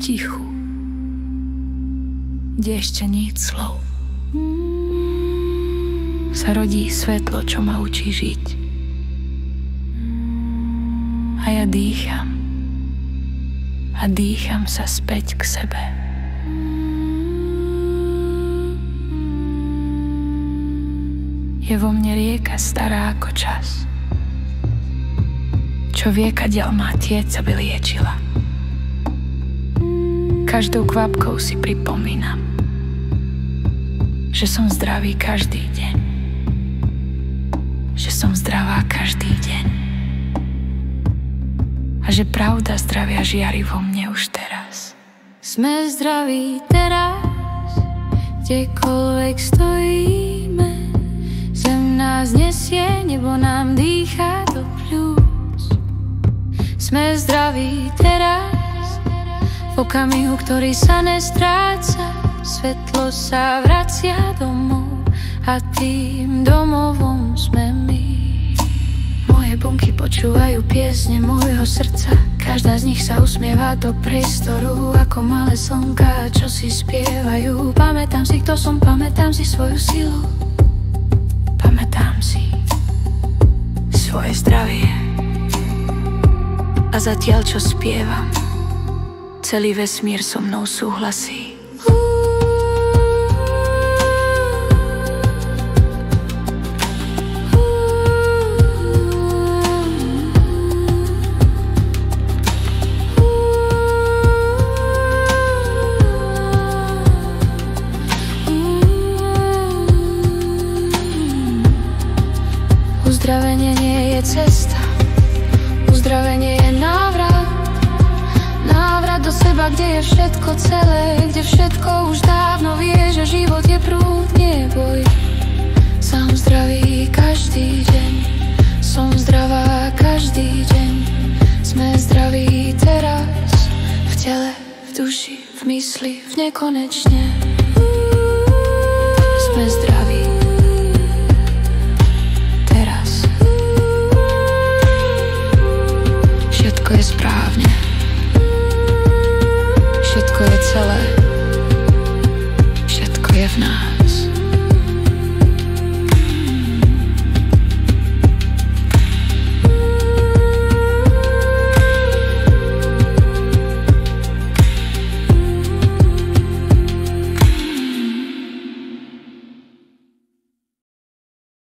tichu, kde ešte niet slov, sa rodí svetlo, čo ma učí žiť. A ja dýcham. A dýcham sa späť k sebe. Je vo mne rieka stará ako čas, čo vie, kadiaľ má tieť, aby liečila. Každou kvapkou si pripomínam, že som zdravý každý deň. Že som zdravá každý deň. A že pravda zdravia žiari vo mne už teraz. Sme zdraví teraz, kdekoľvek stojíme. Zem nás nesie, nebo nám dýchá do pľúc. Sme zdraví teraz, v okamihu, ktorý sa nestráca. Svetlo sa vracia domov a tým domovom sme my. Moje bunky počúvajú piesne môjho srdca. Každá z nich sa usmieva do priestoru ako malé slnka, čo si spievajú. Pamätám si, kto som, pamätám si svoju silu. Pamätám si svoje zdravie. A zatiaľ, čo spievam, celý vesmír so mnou súhlasí. Uzdravenie nie je cesta, uzdravenie je návrat. Návrat do seba, kde je všetko celé, kde všetko už dávno vie, že život je prúd, nie boj. Som zdravý každý deň, som zdravá každý deň. Sme zdraví teraz, v tele, v duši, v mysli, v nekonečne.